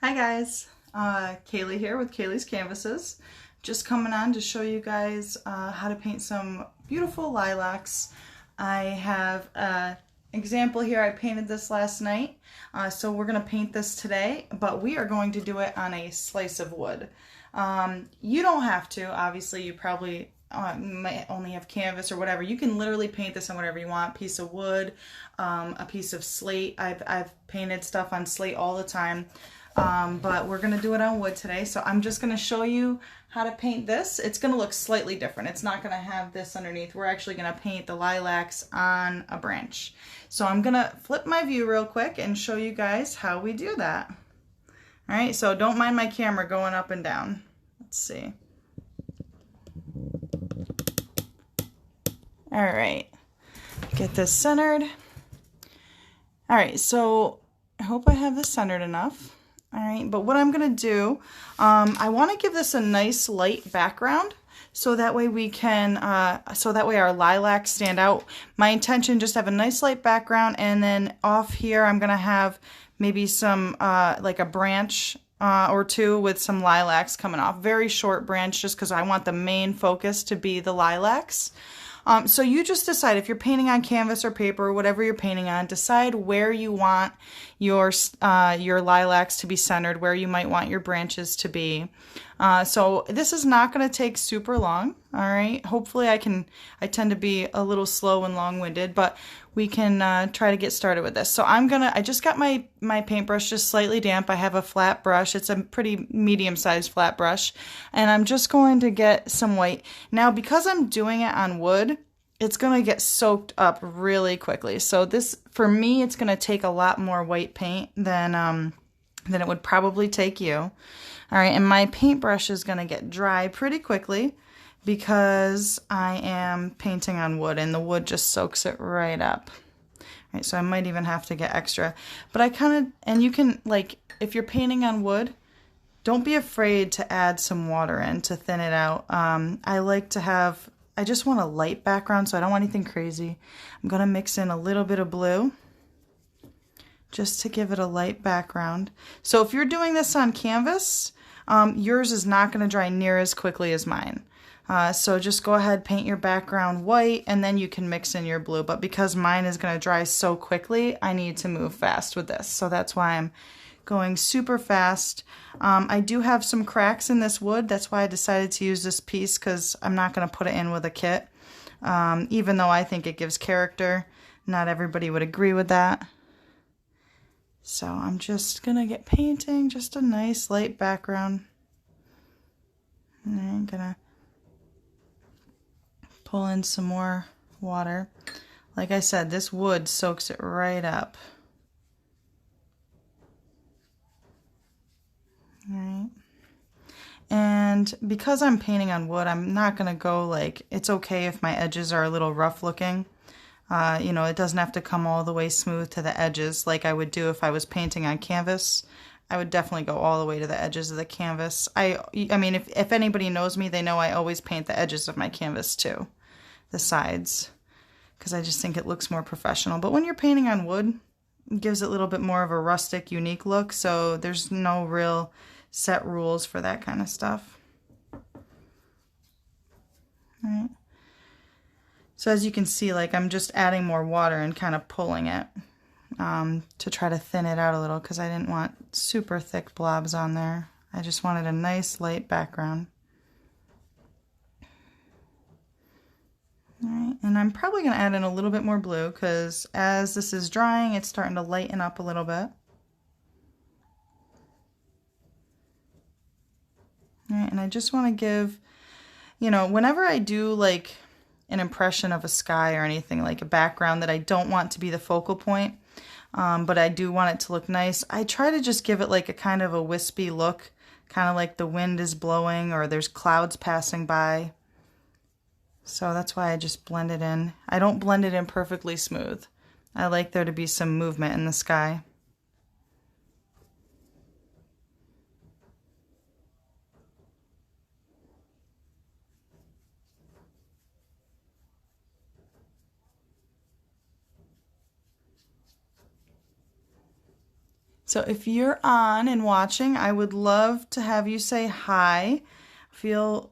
Hi guys, Kayleigh here with Kayleigh's Canvases. Just coming on to show you guys how to paint some beautiful lilacs. I have an example here. I painted this last night, so we're going to paint this today, but we are going to do it on a slice of wood. You don't have to, obviously. You probably might only have canvas or whatever. You can literally paint this on whatever you want. Piece of wood, a piece of slate. I've painted stuff on slate all the time. But we're going to do it on wood today. So I'm just going to show you how to paint this. It's going to look slightly different. It's not going to have this underneath. We're actually going to paint the lilacs on a branch. So I'm going to flip my view real quick and show you guys how we do that. All right, so don't mind my camera going up and down. Let's see. All right, get this centered. All right, so I hope I have this centered enough. All right, but what I'm gonna do, I wanna give this a nice light background so that way we can, our lilacs stand out. My intention, just have a nice light background, and then off here I'm gonna have maybe some, like a branch or two with some lilacs coming off. Very short branch, just because I want the main focus to be the lilacs. So you just decide if you're painting on canvas or paper or whatever you're painting on, decide where you want your lilacs to be centered, where you might want your branches to be. So this is not going to take super long, all right? Hopefully I tend to be a little slow and long-winded, but we can try to get started with this. So I just got my paintbrush just slightly damp. I have a flat brush. It's a pretty medium-sized flat brush, and I'm just going to get some white. Now, because I'm doing it on wood, it's going to get soaked up really quickly. So this, for me, it's going to take a lot more white paint than it would probably take you. All right, and my paintbrush is going to get dry pretty quickly because I am painting on wood, and the wood just soaks it right up. All right, so I might even have to get extra. But and you can, like, if you're painting on wood, don't be afraid to add some water in to thin it out. I just want a light background, so I don't want anything crazy. I'm going to mix in a little bit of blue just to give it a light background. So if you're doing this on canvas, yours is not going to dry near as quickly as mine. So just go ahead, paint your background white, and then you can mix in your blue. But because mine is going to dry so quickly, I need to move fast with this. So that's why I'm going super fast. I do have some cracks in this wood. That's why I decided to use this piece, because I'm not going to put it in with a kit. Even though I think it gives character, not everybody would agree with that. So I'm just going to get painting, just a nice light background. And I'm going to pull in some more water. Like I said, this wood soaks it right up. All right. And because I'm painting on wood, I'm not going to go like, it's okay if my edges are a little rough looking. You know, it doesn't have to come all the way smooth to the edges like I would do if I was painting on canvas. I would definitely go all the way to the edges of the canvas. I mean, if anybody knows me, they know I always paint the edges of my canvas too, the sides, because I just think it looks more professional. But when you're painting on wood, it gives it a little bit more of a rustic, unique look, so there's no real set rules for that kind of stuff. All right. So as you can see, like, I'm just adding more water and kind of pulling it to try to thin it out a little, because I didn't want super thick blobs on there. I just wanted a nice light background. All right, and I'm probably going to add in a little bit more blue, because as this is drying, it's starting to lighten up a little bit. All right, and I just want to give, you know, whenever I do like an impression of a sky or anything, like a background that I don't want to be the focal point, but I do want it to look nice, I try to just give it like a kind of a wispy look, kind of like the wind is blowing or there's clouds passing by. So that's why I just blend it in. I don't blend it in perfectly smooth. I like there to be some movement in the sky. So if you're on and watching, I would love to have you say hi. Feel,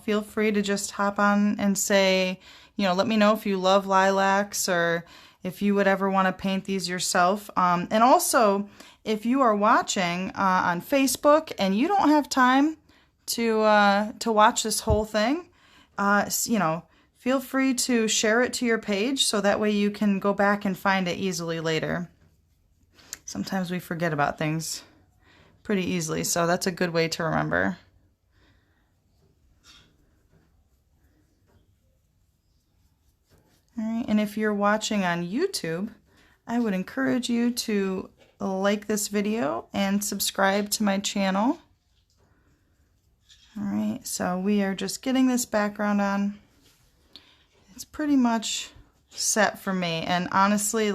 feel free to just hop on and say, let me know if you love lilacs or if you would ever want to paint these yourself. And also, if you are watching on Facebook and you don't have time to watch this whole thing, feel free to share it to your page so that way you can go back and find it easily later. Sometimes we forget about things pretty easily, so that's a good way to remember. All right, and if you're watching on YouTube, I would encourage you to like this video and subscribe to my channel. All right, so we are just getting this background on. It's pretty much set for me, and honestly,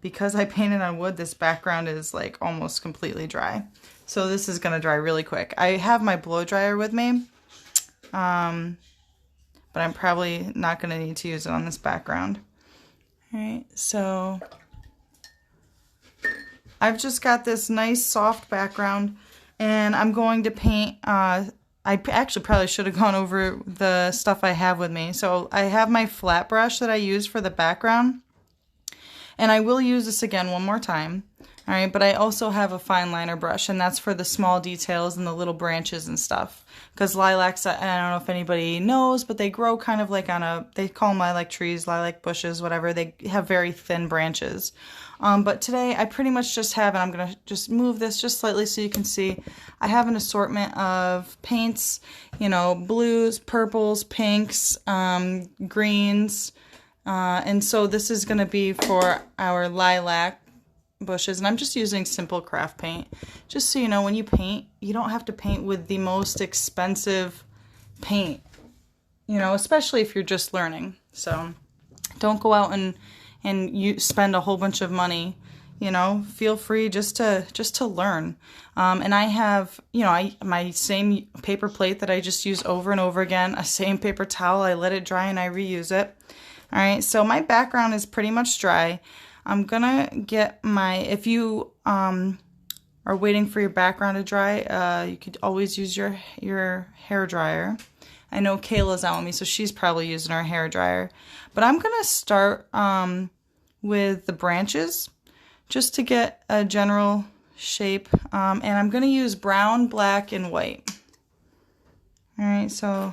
because I painted on wood, this background is almost completely dry. So this is gonna dry really quick. I have my blow dryer with me, but I'm probably not gonna need to use it on this background. All right, so I've just got this nice soft background, and I'm going to paint, I actually probably should have gone over the stuff I have with me. So I have my flat brush that I use for the background, and I will use this again one more time. All right, but I also have a fine liner brush, and that's for the small details and the little branches and stuff. Because lilacs, I don't know if anybody knows, but they grow kind of they call them lilac trees, lilac bushes, whatever. They have very thin branches. But today I pretty much just have, and I'm going to just move this just slightly so you can see, I have an assortment of paints, blues, purples, pinks, greens, and so this is going to be for our lilac bushes, and I'm just using simple craft paint. Just so you know, when you paint, you don't have to paint with the most expensive paint, especially if you're just learning. So don't go out and you spend a whole bunch of money. Feel free just to learn. And I have, my same paper plate that I just use over and over again, a same paper towel, I let it dry and I reuse it. All right, so my background is pretty much dry. I'm gonna get if you are waiting for your background to dry, you could always use your hair dryer. I know Kayleigh's out with me, so she's probably using her hair dryer. But I'm gonna start with the branches just to get a general shape. And I'm gonna use brown, black, and white. All right, so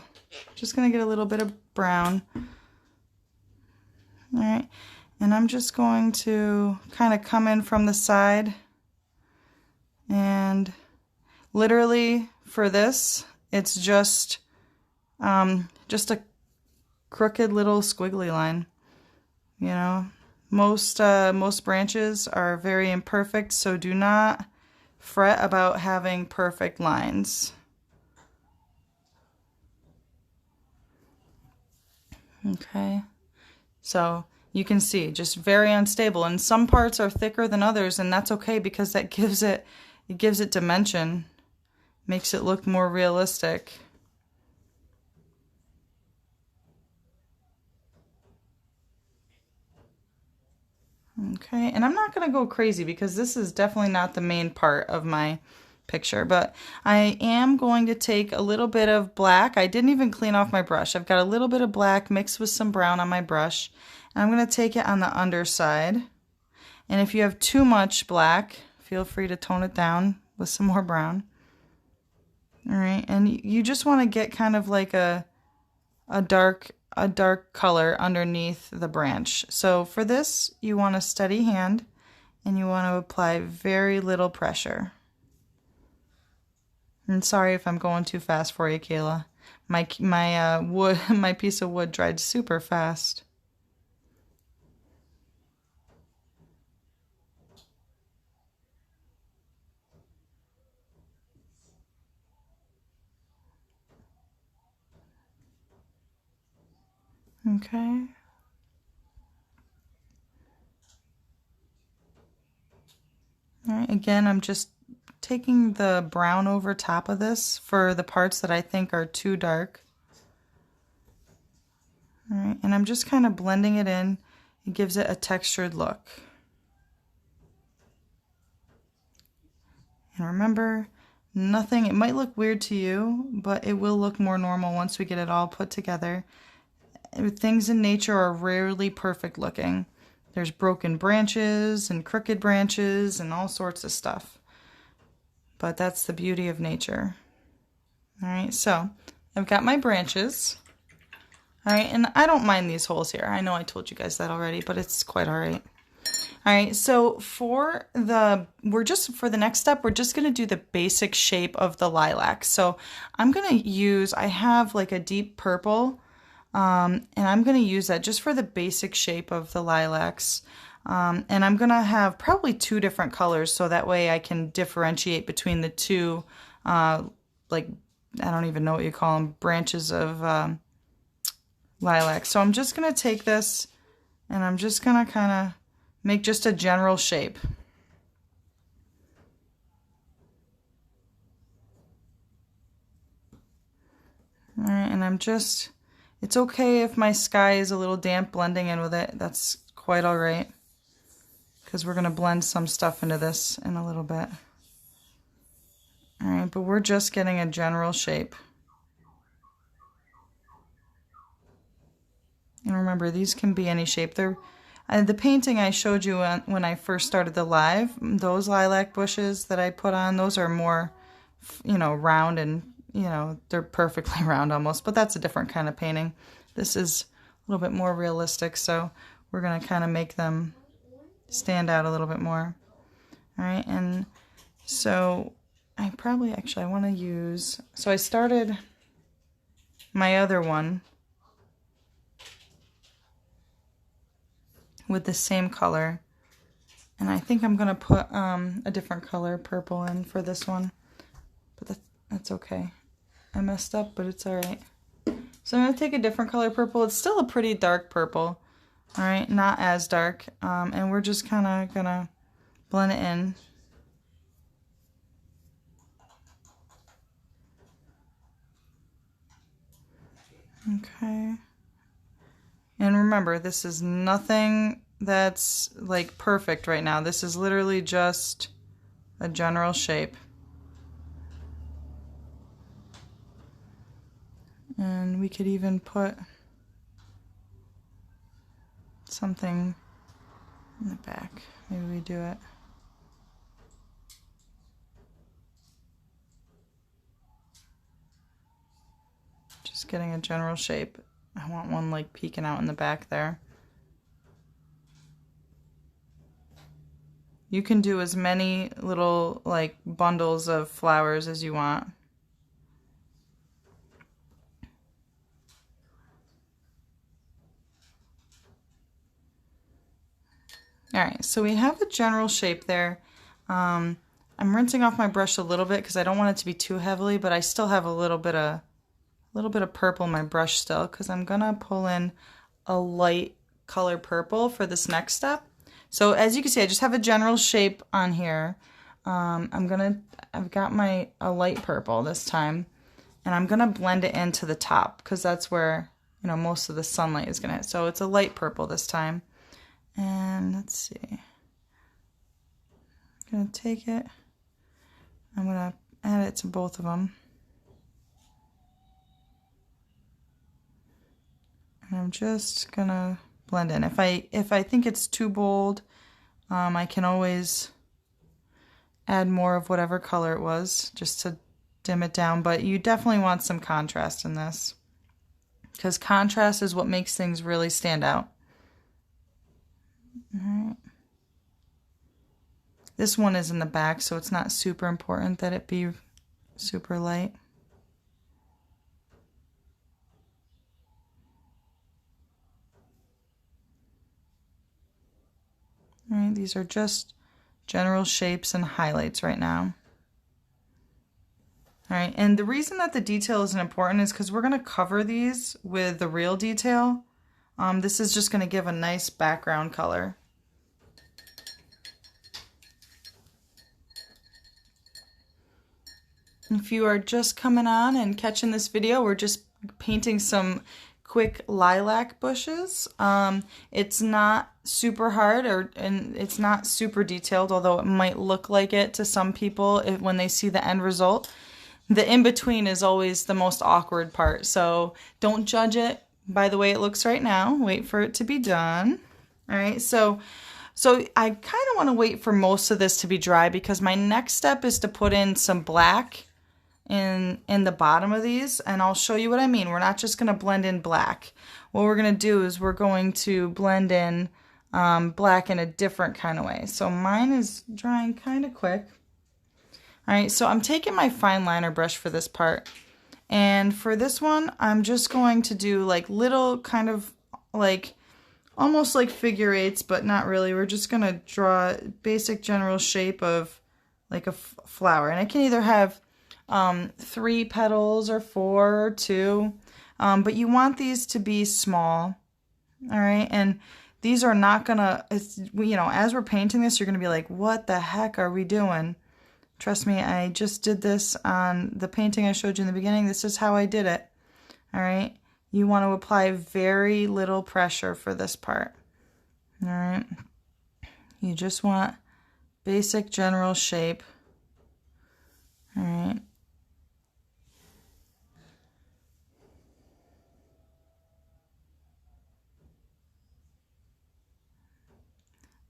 just gonna get a little bit of brown. All right. And I'm just going to kind of come in from the side, and literally for this, it's just a crooked little squiggly line. Most branches are very imperfect, so do not fret about having perfect lines. Okay, so you can see just very unstable, and some parts are thicker than others, and that's okay because that gives it dimension, makes it look more realistic. Okay, and I'm not going to go crazy because this is definitely not the main part of my picture, but I am going to take a little bit of black. I didn't even clean off my brush. I've got a little bit of black mixed with some brown on my brush, and I'm going to take it on the underside. And if you have too much black, feel free to tone it down with some more brown. All right, and you just want to get kind of like a dark color underneath the branch. So for this, you want a steady hand, and you want to apply very little pressure. And sorry if I'm going too fast for you, Kayleigh. My piece of wood dried super fast. Okay. All right, again, I'm just taking the brown over top of this for the parts that I think are too dark. All right, and I'm just kind of blending it in. It gives it a textured look. And remember, nothing, it might look weird to you, but it will look more normal once we get it all put together. Things in nature are rarely perfect looking. There's broken branches and crooked branches and all sorts of stuff. But that's the beauty of nature. All right, so I've got my branches. All right, and I don't mind these holes here. I know I told you guys that already, but it's quite all right. All right, so for the next step, we're just gonna do the basic shape of the lilac. So I'm gonna use, I have like a deep purple, and I'm gonna use that just for the basic shape of the lilacs. And I'm gonna have probably 2 different colors, so that way I can differentiate between the 2, like, I don't even know what you call them, branches of lilac. So I'm just gonna take this and I'm just gonna kind of make just a general shape. All right, and it's okay if my sky is a little damp blending in with it. That's quite all right, because we're gonna blend some stuff into this in a little bit. All right, but we're just getting a general shape. And remember, these can be any shape. The painting I showed you when I first started the live, those lilac bushes that I put on, those are more, round and, they're perfectly round almost, but that's a different kind of painting. This is a little bit more realistic, so we're going to kind of make them stand out a little bit more. All right, and so I want to use, so I started my other one with the same color, and I think I'm gonna put a different color purple in for this one, but that's okay. I messed up, but it's all right. So I'm gonna take a different color purple. It's still a pretty dark purple, all right, not as dark, and we're just kind of gonna blend it in. Okay. And remember, this is nothing that's like perfect right now. This is literally just a general shape. And we could even put something in the back. Maybe we do it. Just getting a general shape. I want one like peeking out in the back there. You can do as many little like bundles of flowers as you want. All right, so we have a general shape there. I'm rinsing off my brush a little bit because I don't want it to be too heavily, but I still have a little bit of purple in my brush still, because I'm gonna pull in a light color purple for this next step. So as you can see, I just have a general shape on here. I've got a light purple this time, and I'm gonna blend it into the top because that's where most of the sunlight is gonna hit. So it's a light purple this time, and let's see. I'm gonna take it. I'm gonna add it to both of them. And I'm just gonna blend in. If I think it's too bold, I can always add more of whatever color it was just to dim it down. But you definitely want some contrast in this, because contrast is what makes things really stand out. All right. This one is in the back, so it's not super important that it be super light. All right, these are just general shapes and highlights right now. All right, and the reason that the detail isn't important is because we're going to cover these with the real detail. This is just going to give a nice background color. If you are just coming on and catching this video, we're just painting some quick lilac bushes. It's not super hard and it's not super detailed, although it might look like it to some people when they see the end result. The in-between is always the most awkward part, so don't judge it by the way it looks right now. Wait for it to be done. All right, so I kind of want to wait for most of this to be dry because my next step is to put in some black in the bottom of these, and I'll show you what I mean. We're not just going to blend in black. What we're going to do is we're going to blend in black in a different kind of way. So mine is drying kind of quick. All right, so I'm taking my fine liner brush for this part, and for this one I'm just going to do like little kind of like almost like figure eights, but not really. We're just going to draw a basic general shape of like a flower, and I can either have 3 petals or 4 or 2, but you want these to be small. All right, and these are not gonna, you know, as we're painting this, you're gonna be like, what the heck are we doing? Trust me, I just did this on the painting I showed you in the beginning. This is how I did it. All right, you want to apply very little pressure for this part. All right, you just want basic general shape. All right.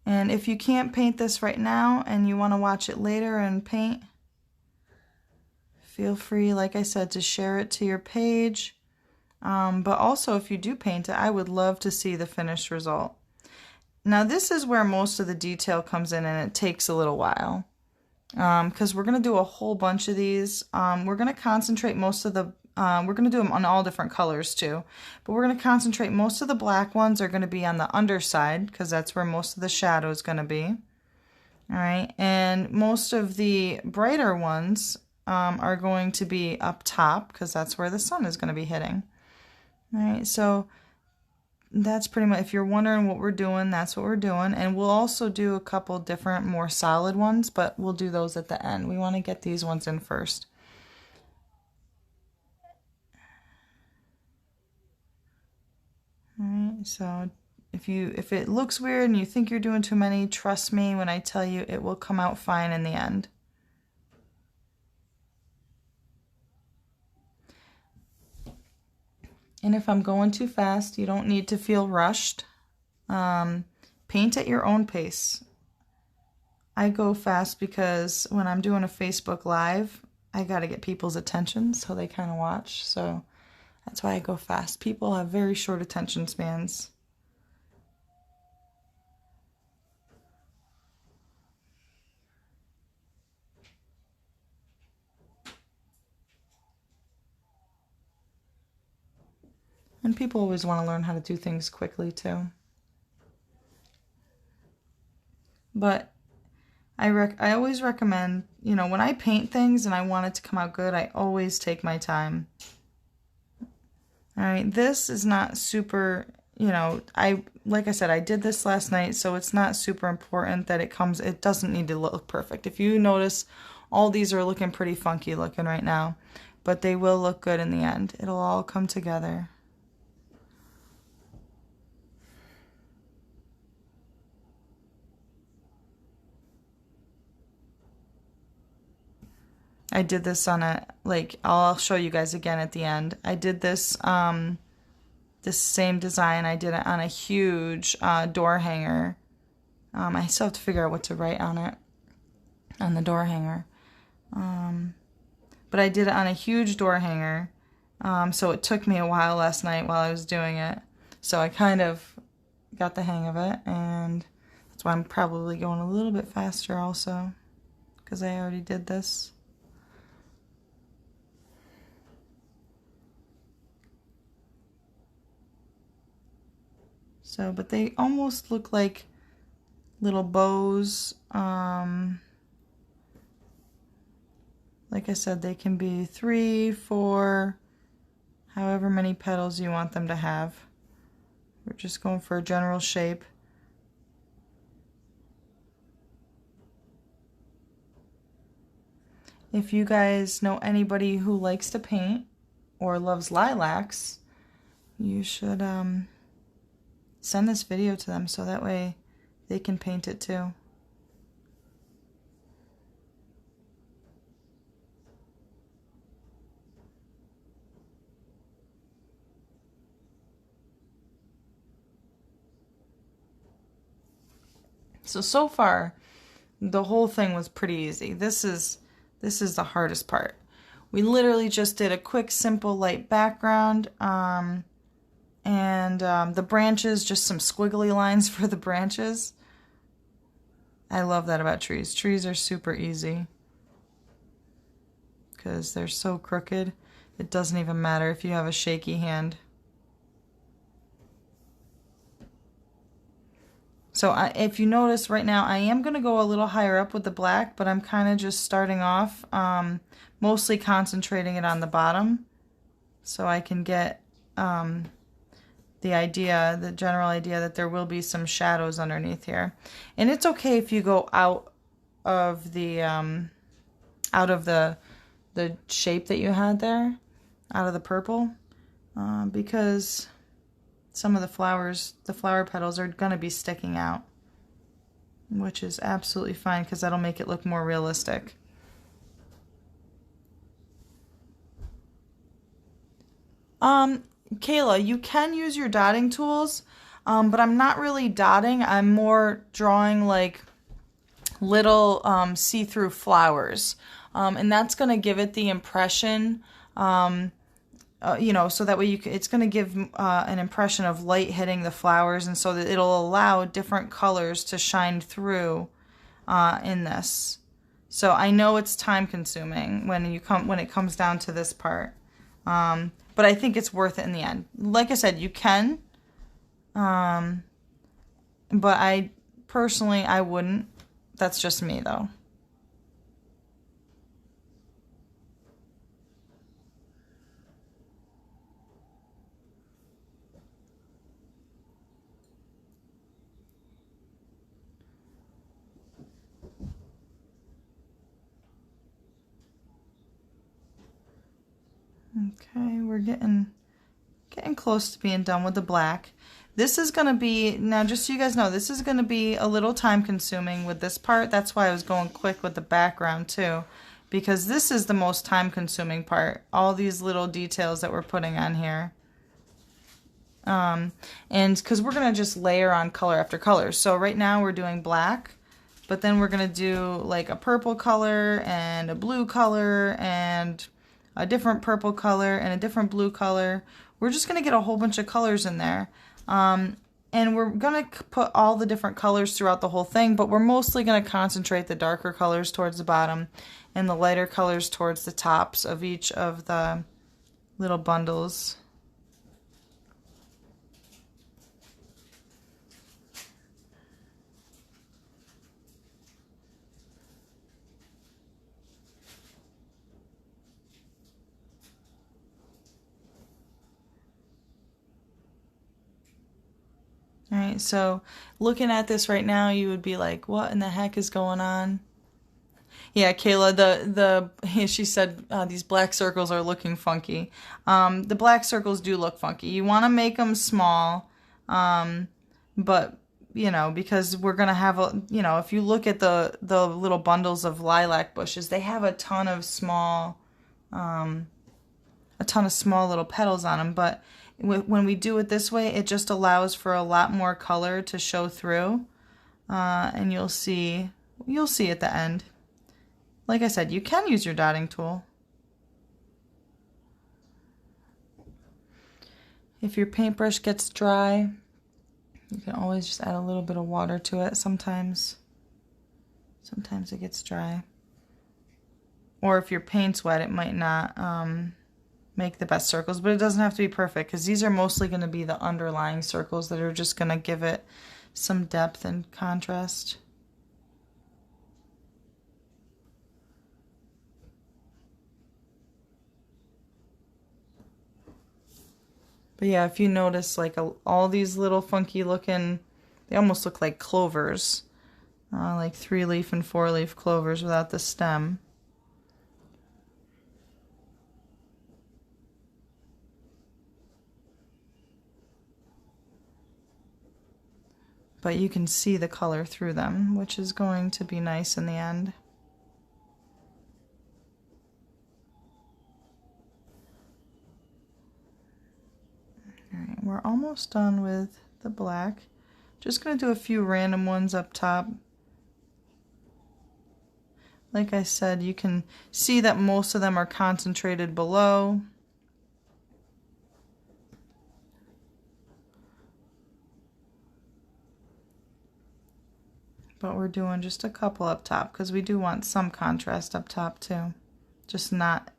And if you can't paint this right now and you want to watch it later and paint, feel free, like I said, to share it to your page. But also, if you do paint it, I would love to see the finished result. Now, this is where most of the detail comes in, and it takes a little while. Because we're going to do a whole bunch of these. We're going to concentrate most of the we're going to do them on all different colors too, but we're going to concentrate, most of the black ones are going to be on the underside because that's where most of the shadow is going to be. All right, and most of the brighter ones are going to be up top because that's where the sun is going to be hitting. All right, so that's pretty much, if you're wondering what we're doing, that's what we're doing. And we'll also do a couple different more solid ones, but we'll do those at the end. We want to get these ones in first. Alright, so if it looks weird and you think you're doing too many, trust me when I tell you it will come out fine in the end. And if I'm going too fast, you don't need to feel rushed. Paint at your own pace. I go fast because when I'm doing a Facebook Live, I got to get people's attention so they kind of watch. So that's why I go fast. People have very short attention spans. And people always want to learn how to do things quickly too. But I always recommend, you know, when I paint things and I want it to come out good, I always take my time. All right, this is not super, you know, like I said, I did this last night, so it's not super important that it doesn't need to look perfect. If you notice, all these are looking pretty funky looking right now, but they will look good in the end. It'll all come together. I did this on I'll show you guys again at the end. I did this, this same design, I did it on a huge door hanger. I still have to figure out what to write on it, on the door hanger. But I did it on a huge door hanger, so it took me a while last night while I was doing it. So I kind of got the hang of it, and that's why I'm probably going a little bit faster also, because I already did this. So, but they almost look like little bows. Like I said, they can be 3, 4, however many petals you want them to have. We're just going for a general shape. If you guys know anybody who likes to paint or loves lilacs, you should send this video to them so that way they can paint it too. So far, the whole thing was pretty easy. This is the hardest part. We literally just did a quick, simple, light background, and the branches, just some squiggly lines for the branches. I love that about trees. Trees are super easy because they're so crooked. It doesn't even matter if you have a shaky hand. So if you notice right now, I am going to go a little higher up with the black, but I'm kind of just starting off, mostly concentrating it on the bottom so I can get the general idea that there will be some shadows underneath here. And it's okay if you go out of the shape that you had there, out of the purple, because some of the flower petals are going to be sticking out, which is absolutely fine because that'll make it look more realistic. Kayla, you can use your dotting tools, but I'm not really dotting. I'm more drawing like little see-through flowers, and that's going to give it the impression, you know, so that way it's going to give an impression of light hitting the flowers, and so that it'll allow different colors to shine through in this. So I know it's time consuming when it comes down to this part, but I think it's worth it in the end. Like I said, you can, but I personally I wouldn't. That's just me though. Okay, we're getting close to being done with the black. This is going to be, now just so you guys know, this is going to be a little time consuming with this part. That's why I was going quick with the background too, because this is the most time consuming part. All these little details that we're putting on here. And because we're going to just layer on color after color. So right now we're doing black, but then we're going to do like a purple color and a blue color and a different purple color and a different blue color. We're just going to get a whole bunch of colors in there. And we're going to put all the different colors throughout the whole thing, but we're mostly going to concentrate the darker colors towards the bottom and the lighter colors towards the tops of each of the little bundles. All right, so looking at this right now, you would be like, what in the heck is going on? Yeah, Kayla, she said these black circles are looking funky. The black circles do look funky. You want to make them small, but, you know, because we're going to have, if you look at the little bundles of lilac bushes, they have a ton of small little petals on them, but when we do it this way, it just allows for a lot more color to show through, and you'll see at the end. Like I said, you can use your dotting tool. If your paintbrush gets dry, you can always just add a little bit of water to it. Sometimes it gets dry. Or if your paint's wet, it might not make the best circles, but it doesn't have to be perfect because these are mostly going to be the underlying circles that are just going to give it some depth and contrast. But yeah, if you notice, like all these little funky looking, they almost look like clovers, like 3-leaf and 4-leaf clovers without the stem. but you can see the color through them, which is going to be nice in the end. All right, we're almost done with the black. Just going to do a few random ones up top. Like I said, you can see that most of them are concentrated below. But we're doing just a couple up top because we do want some contrast up top too. Just not,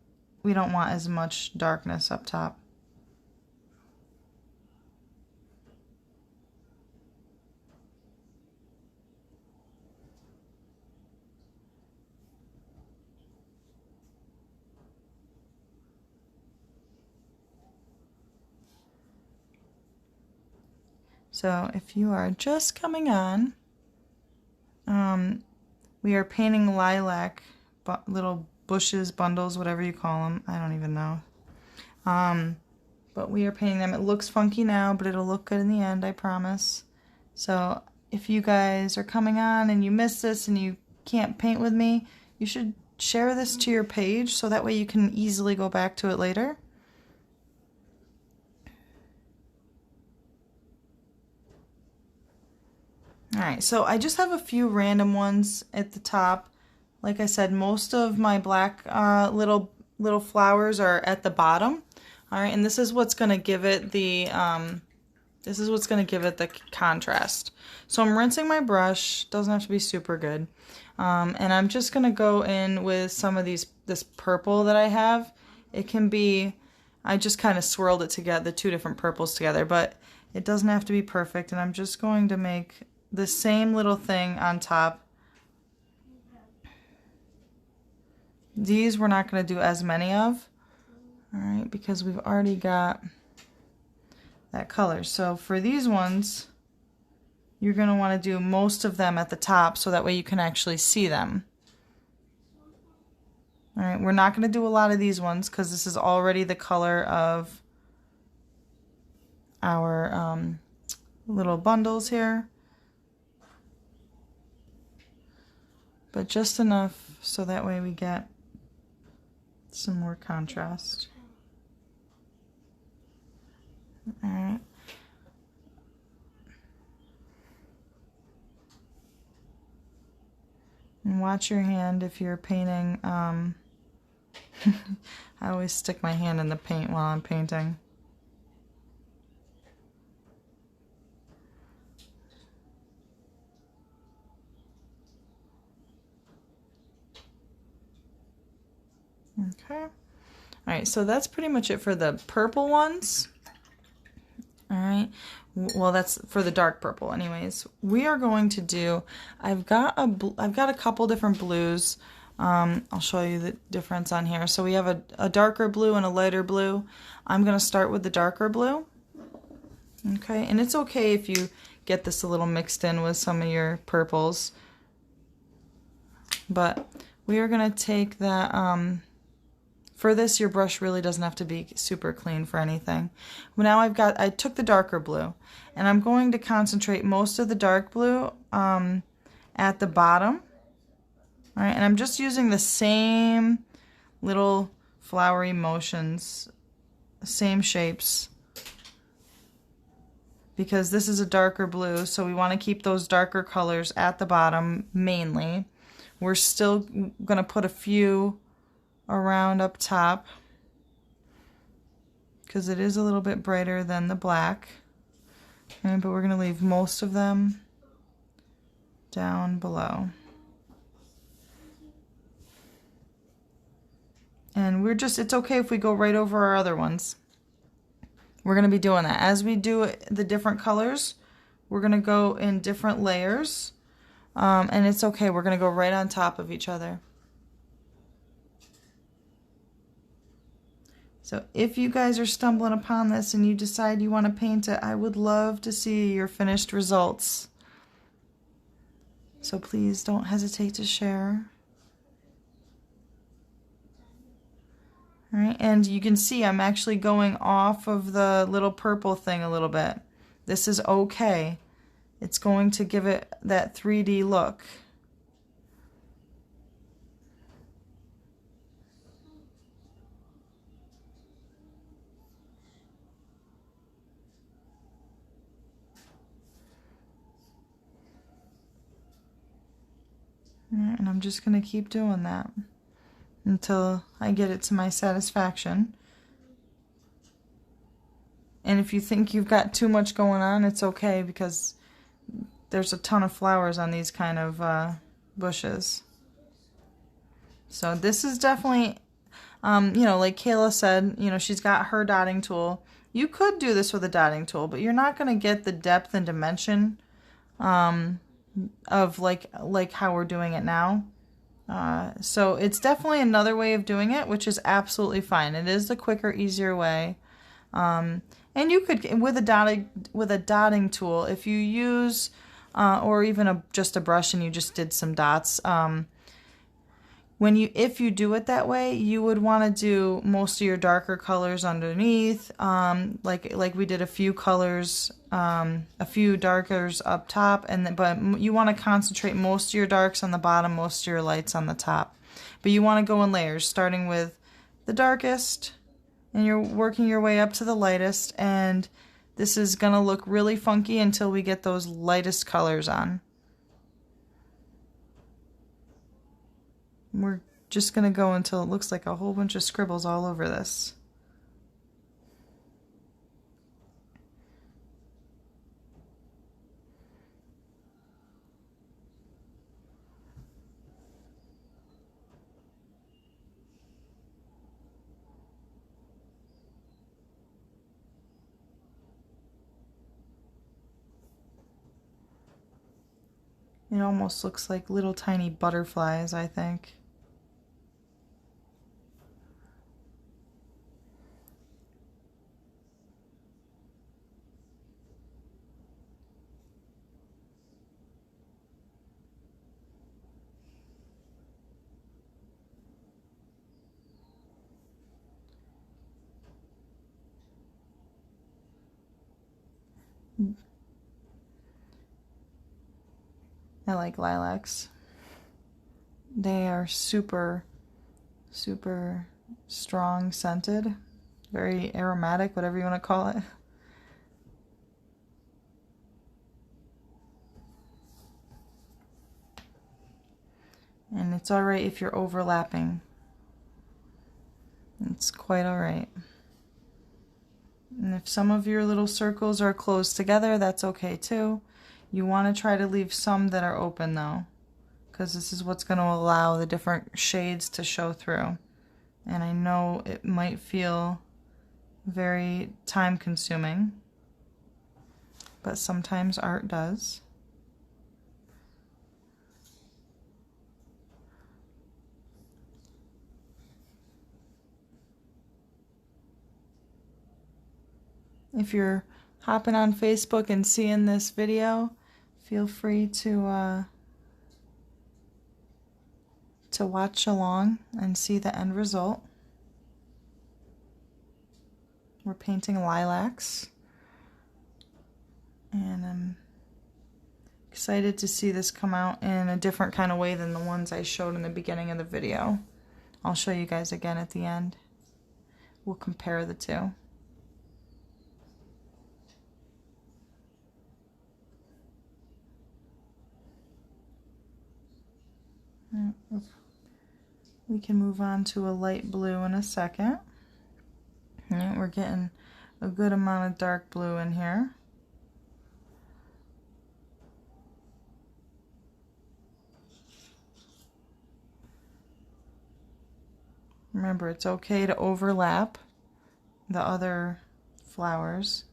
we don't want as much darkness up top. So if you are just coming on, we are painting lilac, little bushes, bundles, whatever you call them. I don't even know. But we are painting them. It looks funky now, but it'll look good in the end, I promise. So if you guys are coming on and you missed this and you can't paint with me, you should share this to your page so that way you can easily go back to it later. Alright, so I just have a few random ones at the top. Like I said, most of my black little flowers are at the bottom. Alright, and this is what's going to give it the contrast. So I'm rinsing my brush. Doesn't have to be super good. And I'm just going to go in with some of this purple that I have. It can be, I just kind of swirled it together, the two different purples together, but it doesn't have to be perfect. And I'm just going to make the same little thing on top. These we're not going to do as many of, all right, because we've already got that color. So for these ones, you're going to want to do most of them at the top so that way you can actually see them. All right, we're not going to do a lot of these ones because this is already the color of our little bundles here. But just enough so that way we get some more contrast. Alright. And watch your hand if you're painting. I always stick my hand in the paint while I'm painting. Okay. Alright, so that's pretty much it for the purple ones. Alright. Well, that's for the dark purple anyways. We are going to do, I've got a couple different blues. I'll show you the difference on here. So we have a darker blue and a lighter blue. I'm going to start with the darker blue. Okay, and it's okay if you get this a little mixed in with some of your purples. But we are going to take that, for this, your brush really doesn't have to be super clean for anything. Now I took the darker blue, and I'm going to concentrate most of the dark blue at the bottom. All right, and I'm just using the same little flowery motions, same shapes, because this is a darker blue, so we want to keep those darker colors at the bottom mainly. We're still going to put a few around up top because it is a little bit brighter than the black. Okay, but we're going to leave most of them down below. And it's okay if we go right over our other ones. We're going to be doing that. As we do the different colors, we're going to go in different layers. And it's okay, we're going to go right on top of each other. So if you guys are stumbling upon this and you decide you want to paint it, I would love to see your finished results. So please don't hesitate to share. All right, and you can see I'm actually going off of the little purple thing a little bit. This is okay. It's going to give it that 3D look. And I'm just going to keep doing that until I get it to my satisfaction. And if you think you've got too much going on, it's okay, because there's a ton of flowers on these kind of bushes. So this is definitely, you know, like Kayla said, you know, she's got her dotting tool. You could do this with a dotting tool, but you're not going to get the depth and dimension of like how we're doing it now. So it's definitely another way of doing it, which is absolutely fine. It is the quicker, easier way. And you could, with a dotting tool, if you use, or even just a brush and you just did some dots, if you do it that way, you would want to do most of your darker colors underneath, like we did a few colors, a few darkers up top, but you want to concentrate most of your darks on the bottom, most of your lights on the top. But you want to go in layers, starting with the darkest, and you're working your way up to the lightest, and this is going to look really funky until we get those lightest colors on. We're just going to go until it looks like a whole bunch of scribbles all over this. It almost looks like little tiny butterflies, I think. I like lilacs. They are super, super strong scented, very aromatic, whatever you want to call it. And it's alright if you're overlapping. It's quite alright. And if some of your little circles are closed together, that's okay too. You want to try to leave some that are open though, because this is what's going to allow the different shades to show through. And I know it might feel very time consuming, but sometimes art does. If you're hopping on Facebook and seeing this video, feel free to watch along and see the end result. We're painting lilacs, and I'm excited to see this come out in a different kind of way than the ones I showed in the beginning of the video. I'll show you guys again at the end. We'll compare the two. We can move on to a light blue in a second. And we're getting a good amount of dark blue in here. Remember, it's okay to overlap the other flowers.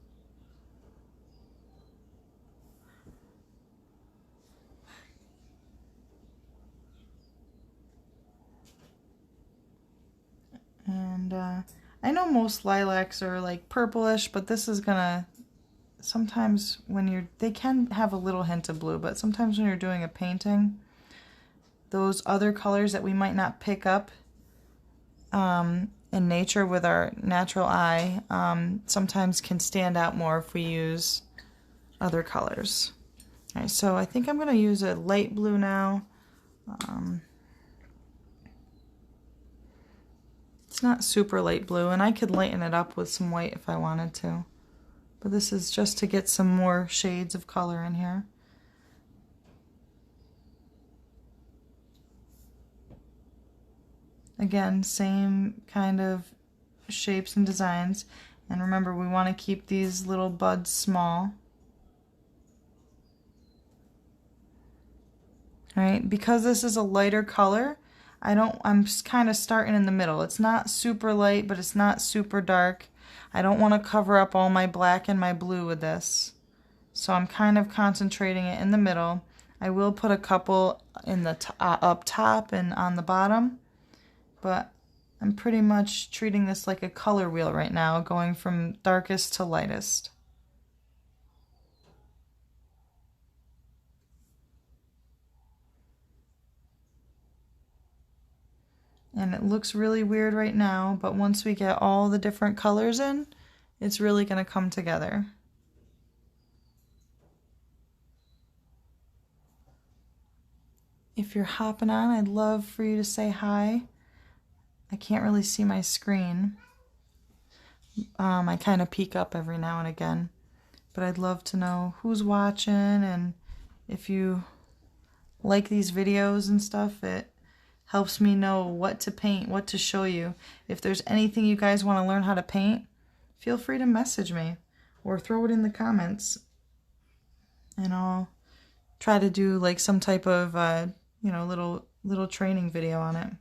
And I know most lilacs are like purplish, but this is gonna, sometimes when they can have a little hint of blue, but sometimes when you're doing a painting, those other colors that we might not pick up in nature with our natural eye sometimes can stand out more if we use other colors. All right, so I think I'm going to use a light blue now. It's not super light blue, and I could lighten it up with some white if I wanted to. But this is just to get some more shades of color in here. Again, same kind of shapes and designs. And remember, we want to keep these little buds small. All right, because this is a lighter color, I'm kind of starting in the middle. It's not super light, but it's not super dark. I don't want to cover up all my black and my blue with this. So I'm kind of concentrating it in the middle. I will put a couple in the up top and on the bottom, but I'm pretty much treating this like a color wheel right now, going from darkest to lightest. And it looks really weird right now, but once we get all the different colors in, it's really going to come together. If you're hopping on, I'd love for you to say hi. I can't really see my screen. I kind of peek up every now and again, but I'd love to know who's watching, and if you like these videos and stuff, it helps me know what to paint, what to show you. If there's anything you guys want to learn how to paint, feel free to message me or throw it in the comments, and I'll try to do like some type of you know, little training video on it.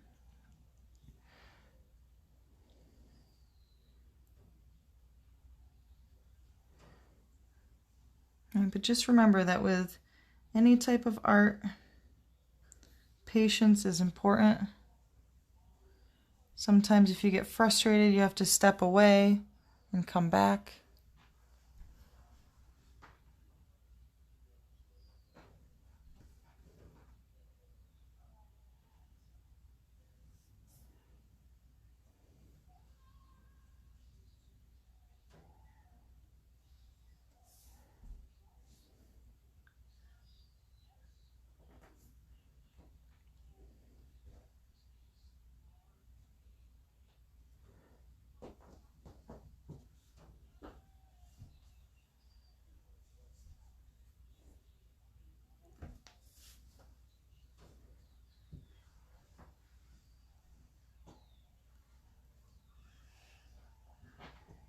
Right, but just remember that with any type of art, patience is important. Sometimes if you get frustrated, you have to step away and come back.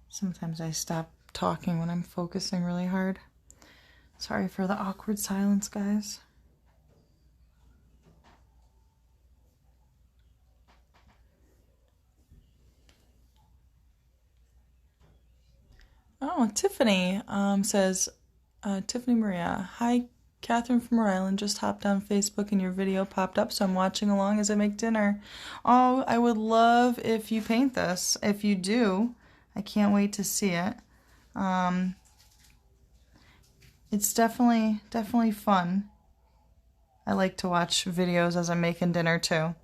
Sometimes I stop talking when I'm focusing really hard. Sorry for the awkward silence, guys. Oh, Tiffany says, Tiffany Maria, hi, Catherine from Rhode Island, just hopped on Facebook and your video popped up, so I'm watching along as I make dinner. Oh, I would love if you paint this. If you do, I can't wait to see it. It's definitely fun. I like to watch videos as I'm making dinner too.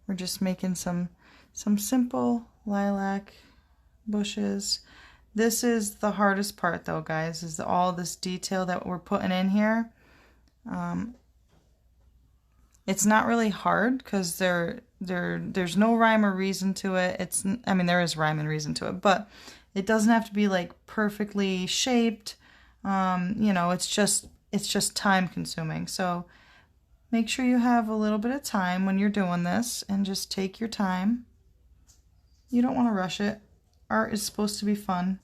We're just making some simple lilac bushes. This is the hardest part though, guys, is all this detail that we're putting in here. It's not really hard because there's no rhyme or reason to it. I mean, there is rhyme and reason to it, but it doesn't have to be like perfectly shaped. You know, it's just time consuming. So make sure you have a little bit of time when you're doing this and just take your time. You don't want to rush it. Art is supposed to be fun.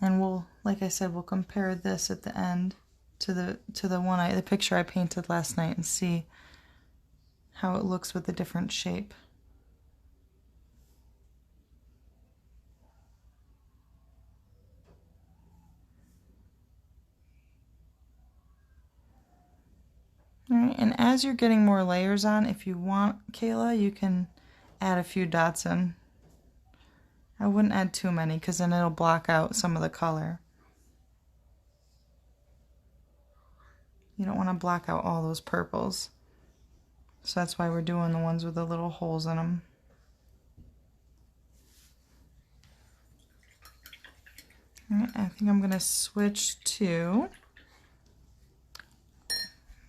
And we'll, like I said, we'll compare this at the end to the picture I painted last night and see how it looks with a different shape. All right, and as you're getting more layers on, if you want, Kayla, you can add a few dots in. I wouldn't add too many because then it'll block out some of the color. You don't want to black out all those purples. So that's why we're doing the ones with the little holes in them. All right, I think I'm going to switch to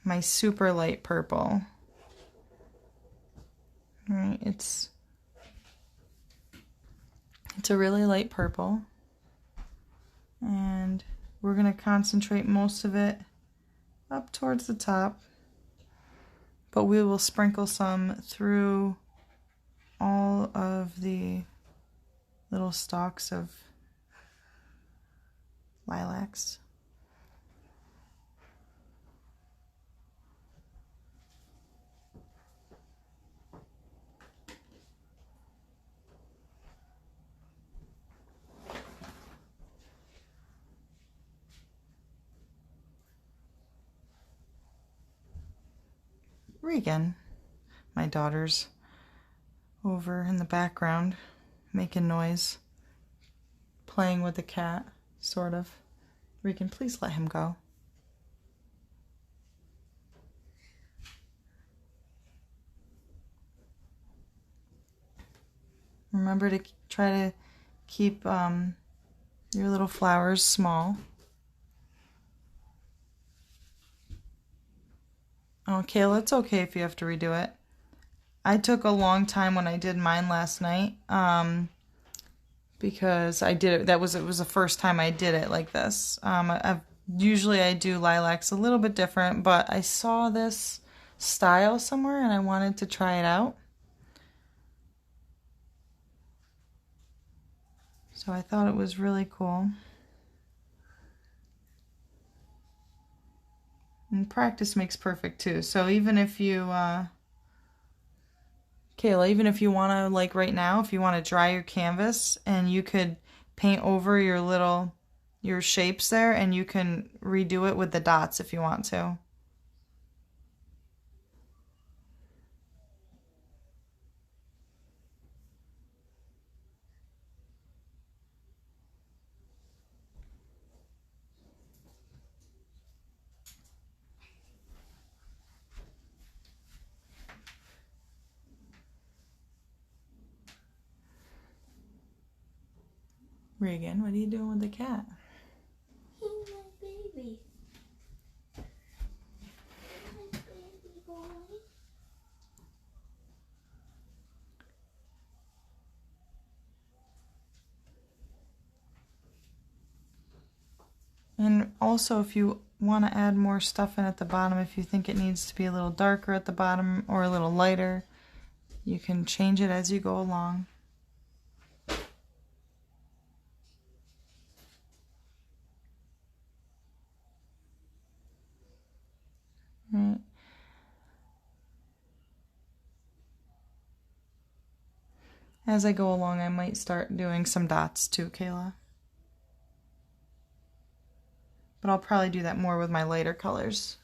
my super light purple. All right, it's a really light purple, and we're going to concentrate most of it up towards the top, but we will sprinkle some through all of the little stalks of lilacs. Regan, my daughter's over in the background making noise, playing with the cat, sort of. Regan, please let him go. Remember to try to keep your little flowers small. Oh, Kayla, it's okay if you have to redo it. I took a long time when I did mine last night, because I did it. It was the first time I did it like this. Usually I do lilacs a little bit different, but I saw this style somewhere and I wanted to try it out. So I thought it was really cool. And practice makes perfect too. So even if you, Kayla, even if you want to, like right now, if you want to dry your canvas and you could paint over your shapes there, and you can redo it with the dots if you want to. Regan, what are you doing with the cat? He's my baby. My baby boy. And also, if you want to add more stuff in at the bottom, if you think it needs to be a little darker at the bottom or a little lighter, you can change it as you go along. Right. As I go along, I might start doing some dots too, Kayla. But I'll probably do that more with my lighter colors.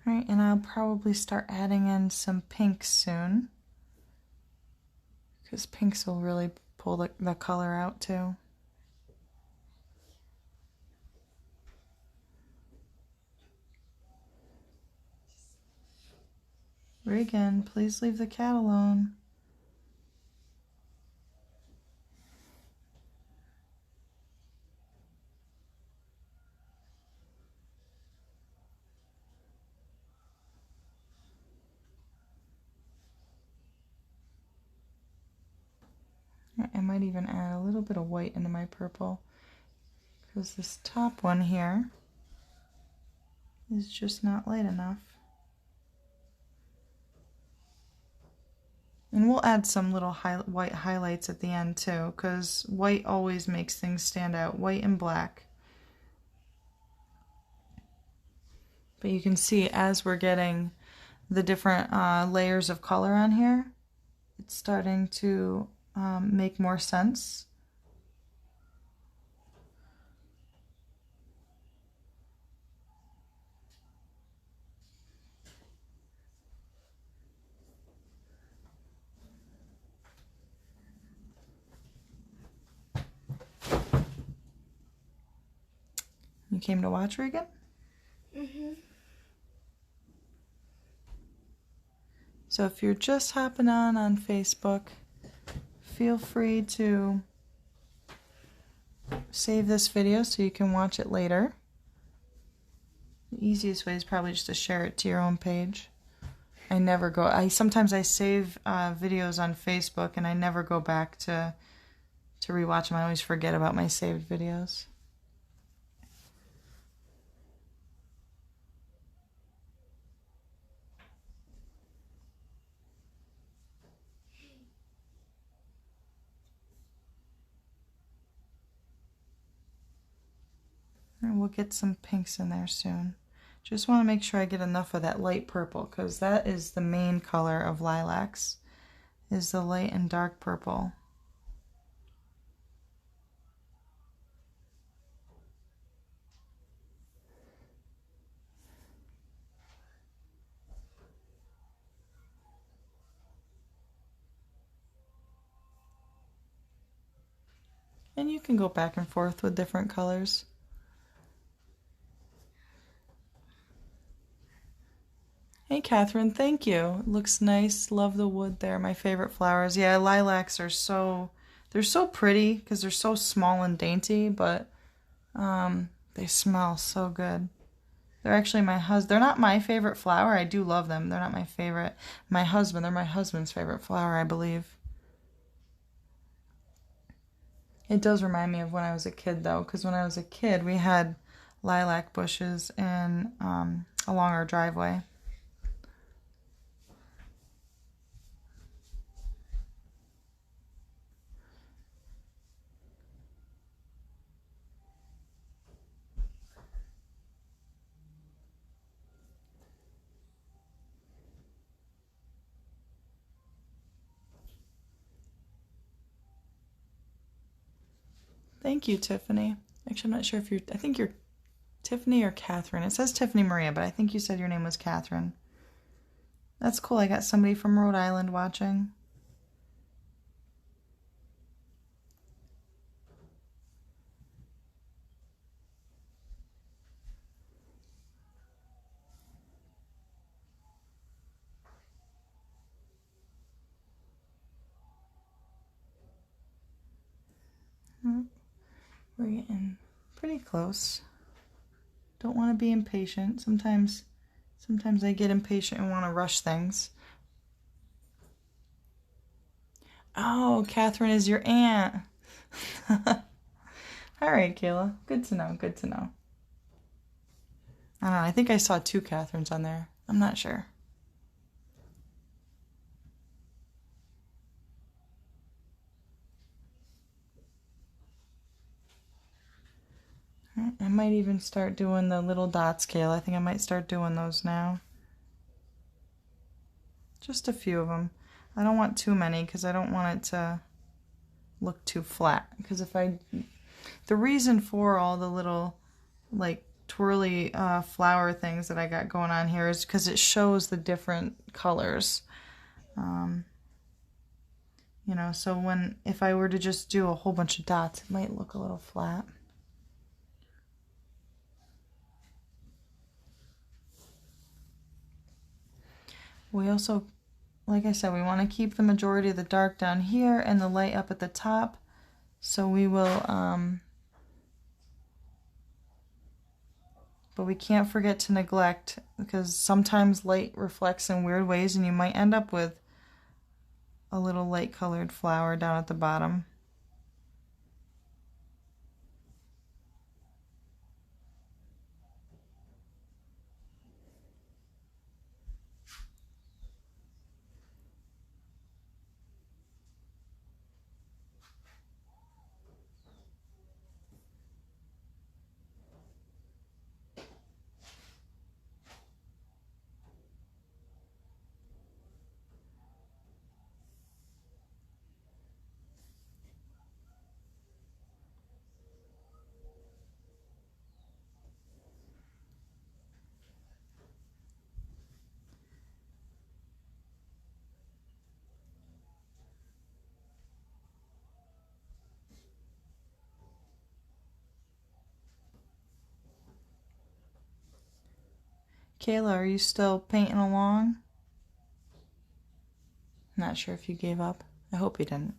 Alright, and I'll probably start adding in some pinks soon, because pinks will really pull the color out too. Regan, please leave the cat alone. I might even add a little bit of white into my purple, because this top one here is just not light enough. And we'll add some little white highlights at the end too, because white always makes things stand out, white and black. But you can see as we're getting the different layers of color on here, it's starting to make more sense. You came to watch her again? Mm-hmm. So if you're just hopping on Facebook, feel free to save this video so you can watch it later. The easiest way is probably just to share it to your own page. Sometimes I save videos on Facebook and I never go back to rewatch them. I always forget about my saved videos. And we'll get some pinks in there soon. Just want to make sure I get enough of that light purple, because that is the main color of lilacs, is the light and dark purple. And you can go back and forth with different colors. Hey Catherine, thank you. It looks nice. Love the wood there. My favorite flowers. Yeah, lilacs are they're so pretty because they're so small and dainty, but they smell so good. They're actually they're not my favorite flower. I do love them. They're not my favorite. They're my husband's favorite flower, I believe. It does remind me of when I was a kid though, because when I was a kid we had lilac bushes along our driveway. Thank you, Tiffany. Actually, I'm not sure if I think you're Tiffany or Catherine. It says Tiffany Maria, but I think you said your name was Catherine. That's cool. I got somebody from Rhode Island watching. We're getting pretty close. Don't want to be impatient. Sometimes I get impatient and want to rush things. Oh, Catherine is your aunt. All right, Kayla. Good to know. Good to know. I don't know. I think I saw 2 Catherines on there. I'm not sure. I might even start doing the little dots, Kayla. I think I might start doing those now. Just a few of them. I don't want too many because I don't want it to look too flat. Because the reason for all the little like twirly flower things that I got going on here is because it shows the different colors. You know, so if I were to just do a whole bunch of dots, it might look a little flat. We also, like I said, we want to keep the majority of the dark down here and the light up at the top. So we will, but we can't forget to neglect, because sometimes light reflects in weird ways and you might end up with a little light colored flower down at the bottom. Kayla, are you still painting along? Not sure if you gave up. I hope you didn't.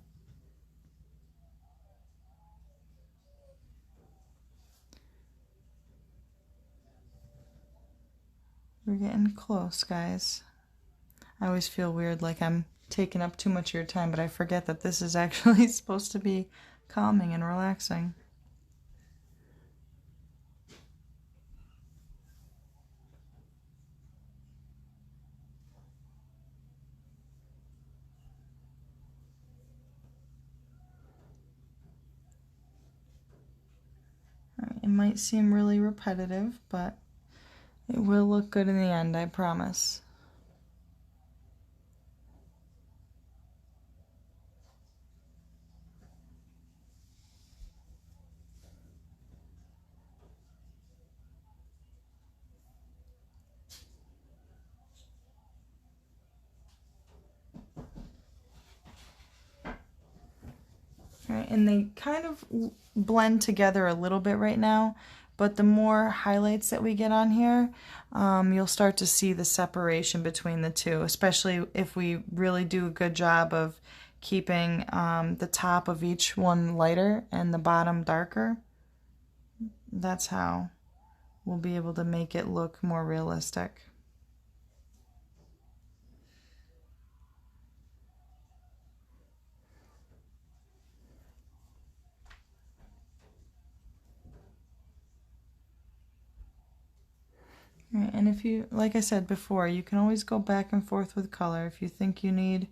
We're getting close, guys. I always feel weird like I'm taking up too much of your time, but I forget that this is actually supposed to be calming and relaxing. It might seem really repetitive, but it will look good in the end, I promise. Right, and they kind of blend together a little bit right now, but the more highlights that we get on here, you'll start to see the separation between the two, especially if we really do a good job of keeping the top of each one lighter and the bottom darker. That's how we'll be able to make it look more realistic. Right, and if you, like I said before, you can always go back and forth with color. If you think you need a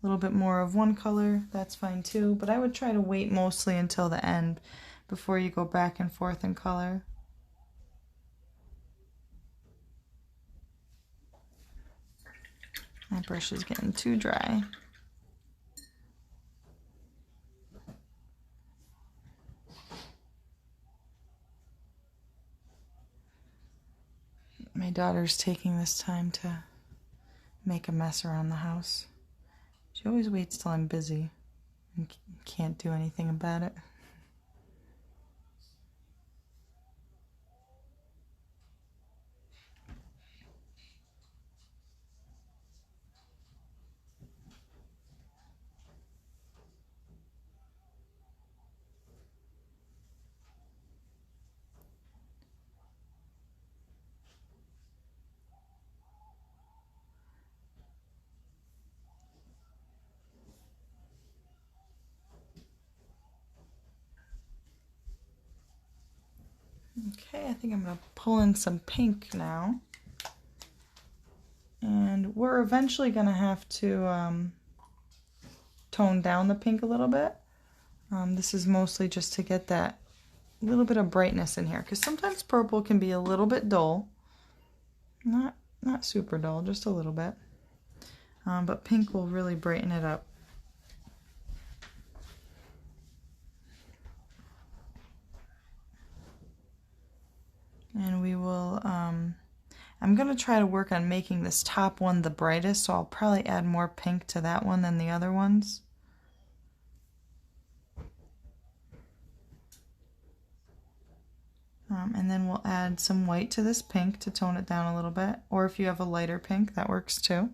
little bit more of one color, that's fine too. But I would try to wait mostly until the end before you go back and forth in color. My brush is getting too dry. My daughter's taking this time to make a mess around the house. She always waits till I'm busy and can't do anything about it. Okay, I think I'm going to pull in some pink now. And we're eventually going to have to tone down the pink a little bit. This is mostly just to get that little bit of brightness in here, because sometimes purple can be a little bit dull. Not super dull, just a little bit. But pink will really brighten it up. And we will, I'm going to try to work on making this top one the brightest, so I'll probably add more pink to that one than the other ones. And then we'll add some white to this pink to tone it down a little bit, or if you have a lighter pink, that works too.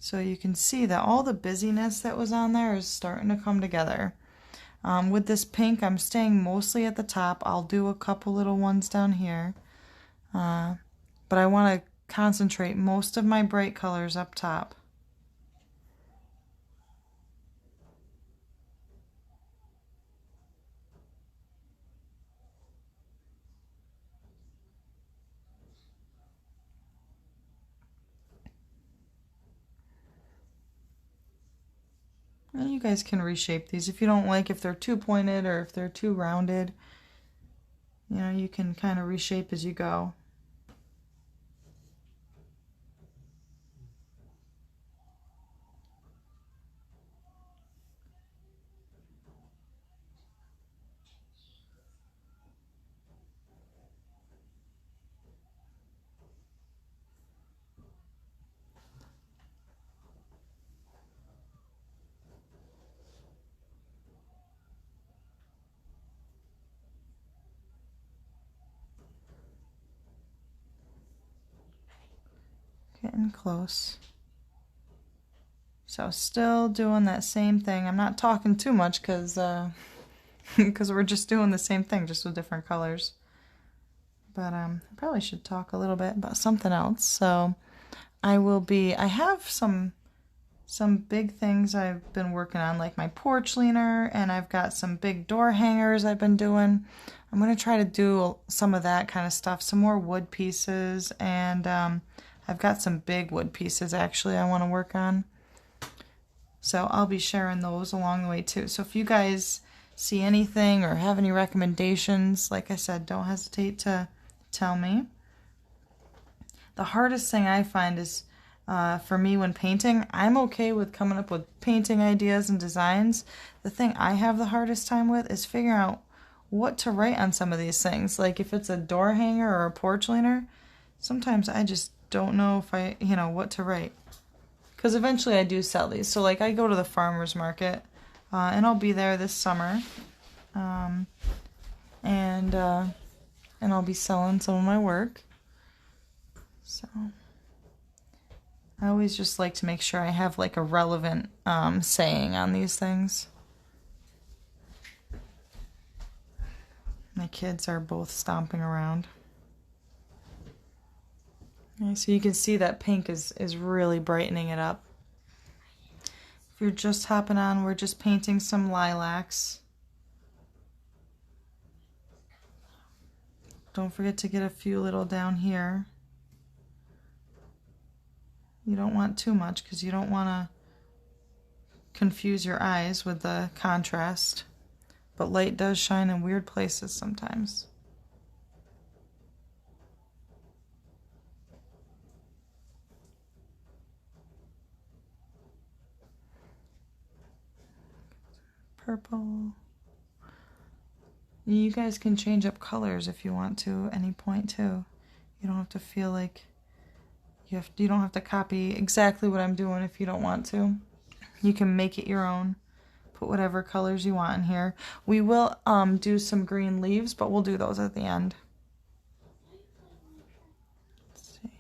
So you can see that all the busyness that was on there is starting to come together. With this pink, I'm staying mostly at the top. I'll do a couple little ones down here. But I want to concentrate most of my bright colors up top. And you guys can reshape these if you don't like, if they're too pointed or if they're too rounded. You know, you can kind of reshape as you go. Getting close. So still doing that same thing. I'm not talking too much because we're just doing the same thing, just with different colors. But I probably should talk a little bit about something else. So I have some big things I've been working on, like my porch leaner, and I've got some big door hangers I've been doing. I'm going to try to do some of that kind of stuff, some more wood pieces, and I've got some big wood pieces actually I want to work on. So I'll be sharing those along the way too. So if you guys see anything or have any recommendations, like I said, don't hesitate to tell me. The hardest thing I find is for me when painting, I'm okay with coming up with painting ideas and designs. The thing I have the hardest time with is figuring out what to write on some of these things. Like if it's a door hanger or a porch leaner, sometimes I just don't know what to write. Because eventually I do sell these. So like I go to the farmer's market and I'll be there this summer. And I'll be selling some of my work. So I always just like to make sure I have like a relevant saying on these things. My kids are both stomping around. Okay, so you can see that pink is really brightening it up. If you're just hopping on, we're just painting some lilacs. Don't forget to get a few little down here. You don't want too much because you don't want to confuse your eyes with the contrast. But light does shine in weird places sometimes. Purple. You guys can change up colors if you want to at any point too. You don't have to feel like you don't have to copy exactly what I'm doing if you don't want to. You can make it your own. Put whatever colors you want in here. We will do some green leaves, but we'll do those at the end. Let's see.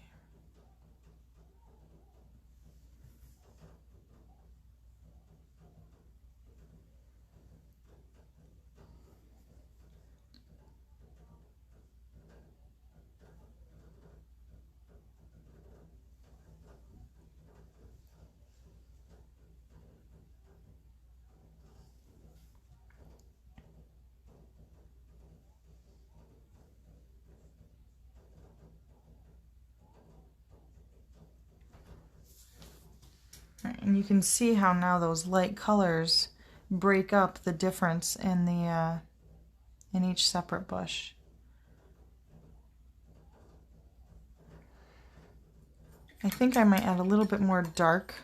And you can see how now those light colors break up the difference in the in each separate bush. I think I might add a little bit more dark,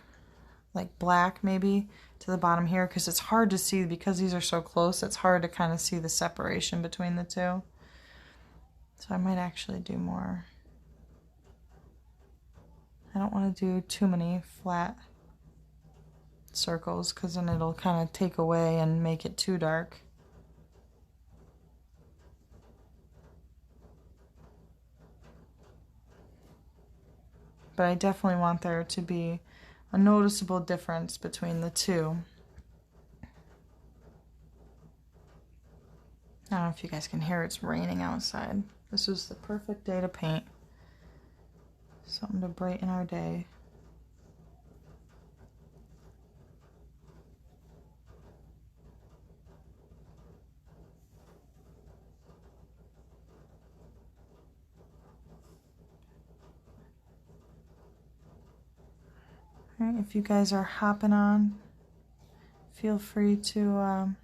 like black maybe, to the bottom here because it's hard to see because these are so close. It's hard to kind of see the separation between the two. So I might actually do more. I don't want to do too many flat circles because then it'll kind of take away and make it too dark. But I definitely want there to be a noticeable difference between the two. I don't know if you guys can hear it's raining outside. This was the perfect day to paint. Something to brighten our day. All right, if you guys are hopping on, feel free to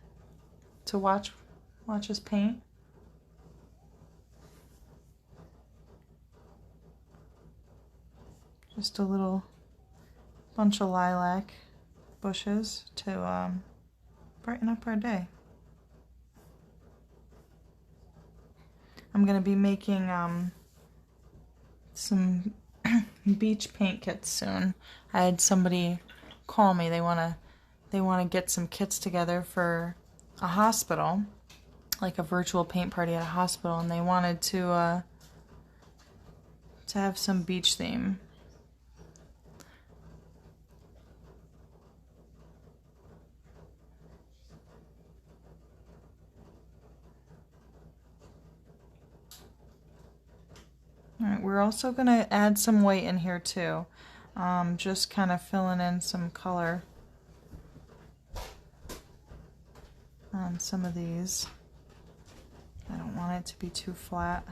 watch us paint. Just a little bunch of lilac bushes to brighten up our day. I'm going to be making some beach paint kits soon. I had somebody call me. They want to get some kits together for a hospital, like a virtual paint party at a hospital, and they wanted to have some beach theme. we're also going to add some white in here too. Just kind of filling in some color on some of these. I don't want it to be too flat.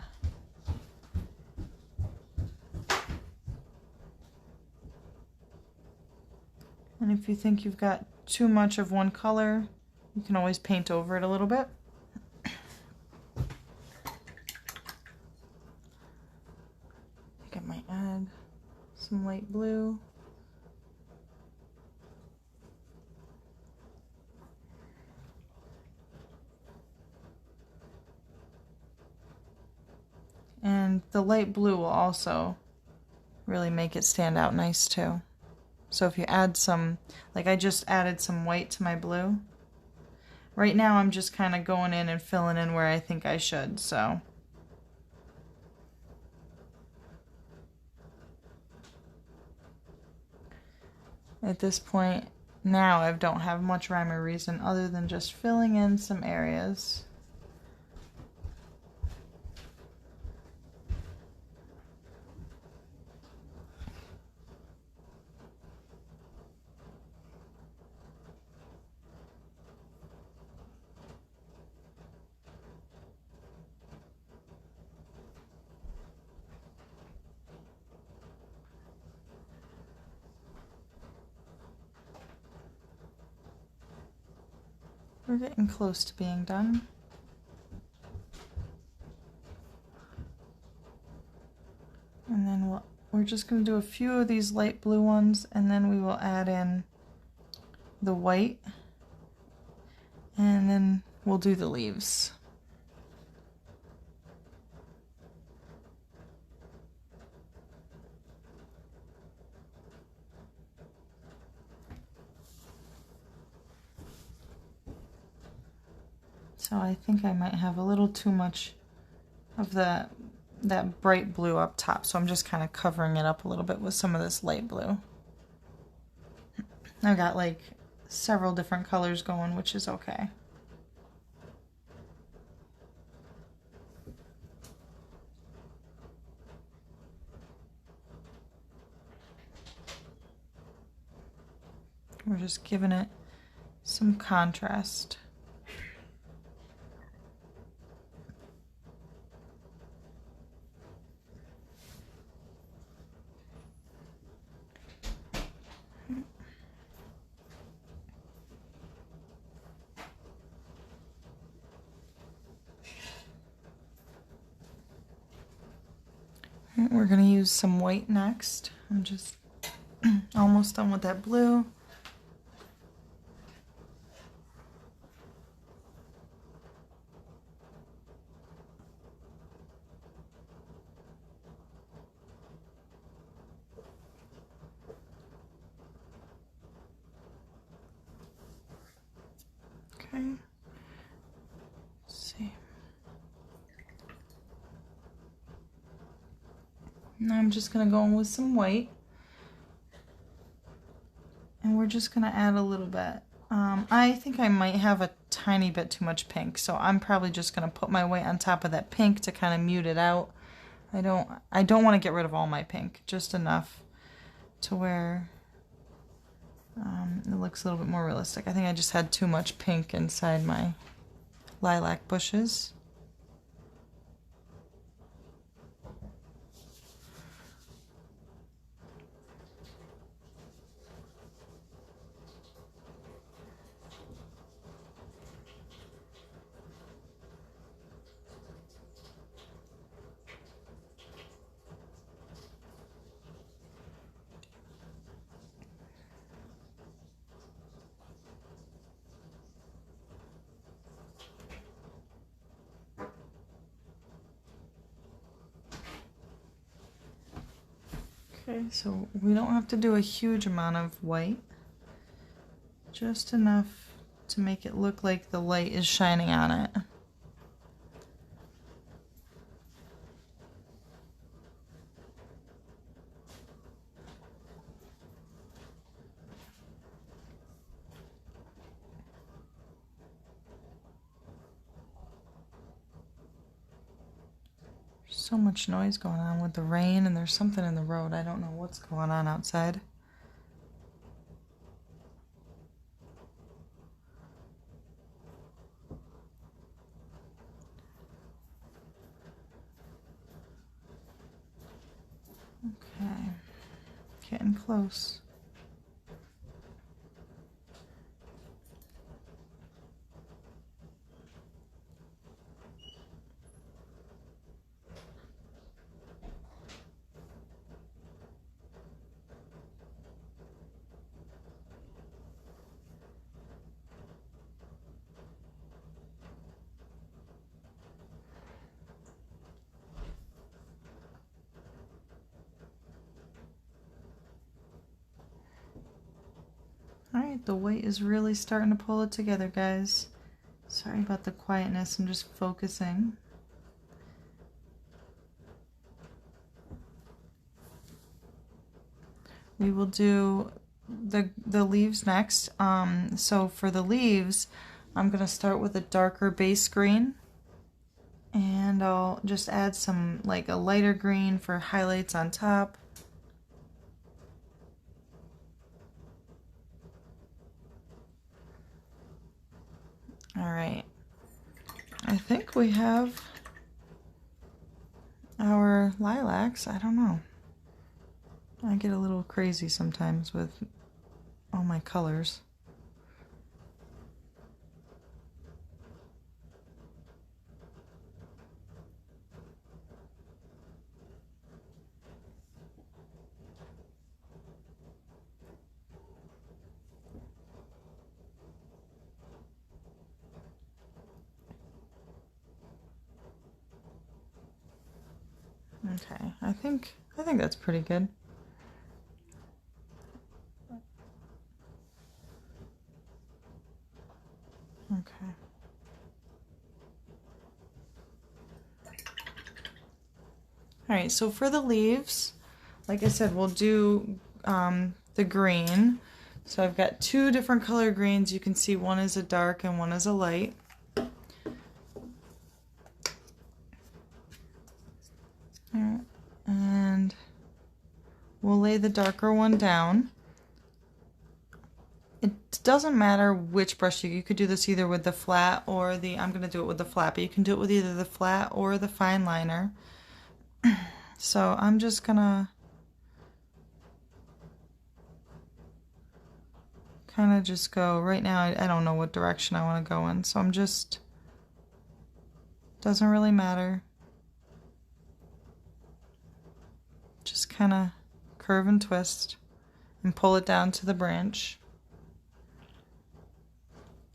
And if you think you've got too much of one color, you can always paint over it a little bit. I think I might add some light blue. And the light blue will also really make it stand out nice too. So if you add some, like I just added some white to my blue. Right now I'm just kind of going in and filling in where I think I should, so. At this point, now I don't have much rhyme or reason other than just filling in some areas. We're getting close to being done. And then we're just going to do a few of these light blue ones, and then we will add in the white, and then we'll do the leaves. So I think I might have a little too much of that bright blue up top, so I'm just kind of covering it up a little bit with some of this light blue. I've got like several different colors going, which is okay. We're just giving it some contrast. We're going to use some white next. I'm just almost done with that blue. Okay. Let's see. Now I'm just going to go in with some white. And we're just going to add a little bit. I think I might have a tiny bit too much pink, so I'm probably just going to put my white on top of that pink to kind of mute it out. I don't want to get rid of all my pink, just enough to where it looks a little bit more realistic. I think I just had too much pink inside my lilac bushes. Okay, so we don't have to do a huge amount of white, just enough to make it look like the light is shining on it. so much noise going on with the rain, and there's something in the road. I don't know what's going on outside. Okay, getting close. Alright, the white is really starting to pull it together, guys. Sorry about the quietness, I'm just focusing. We will do the leaves next. So for the leaves, I'm going to start with a darker base green. And I'll just add some, like a lighter green for highlights on top. Alright, I think we have our lilacs. I don't know. I get a little crazy sometimes with all my colors. Okay, I think that's pretty good. Okay. All right, so for the leaves, like I said, we'll do the green. So I've got two different color greens. You can see one is a dark and one is a light. And we'll lay the darker one down. It doesn't matter which brush you could do this either with the flat or the, I'm going to do it with the flat, but you can do it with either the flat or the fine liner. So I'm just going to kind of just go, right now I don't know what direction I want to go in, so I'm just, doesn't really matter. Just kind of curve and twist and pull it down to the branch.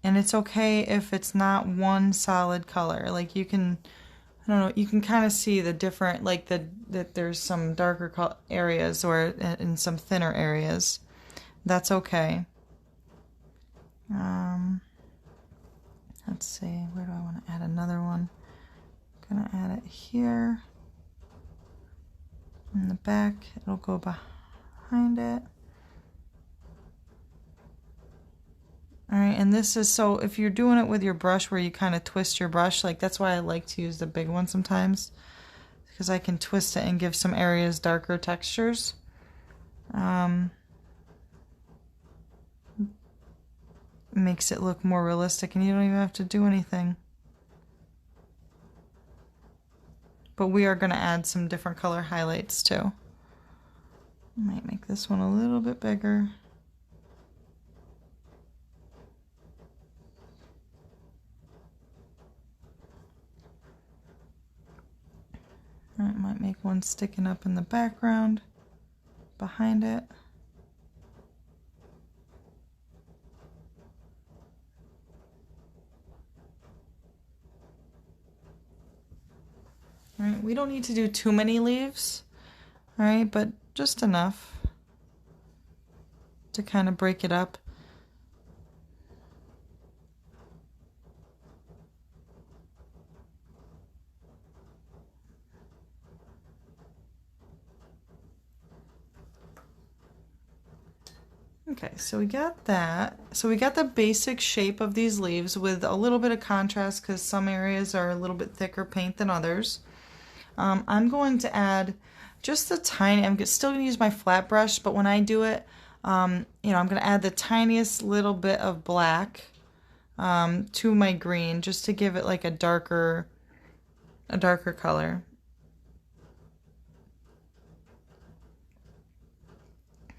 And it's okay if it's not one solid color. Like you can, I don't know, you can kind of see the different, like that there's some darker areas or in some thinner areas. That's okay. Let's see, where do I want to add another one? I'm gonna add it here. In the back, it'll go behind it. Alright, and this is, so if you're doing it with your brush where you kind of twist your brush, like that's why I like to use the big one sometimes, because I can twist it and give some areas darker textures. Makes it look more realistic and you don't even have to do anything. But we are going to add some different color highlights too. I might make this one a little bit bigger. I might make one sticking up in the background behind it. Alright, we don't need to do too many leaves, alright, but just enough to kind of break it up. Okay, so we got that. So we got the basic shape of these leaves with a little bit of contrast because some areas are a little bit thicker paint than others. I'm going to add just the tiny, I'm still going to use my flat brush, but when I do it, you know, I'm going to add the tiniest little bit of black to my green just to give it like a darker color.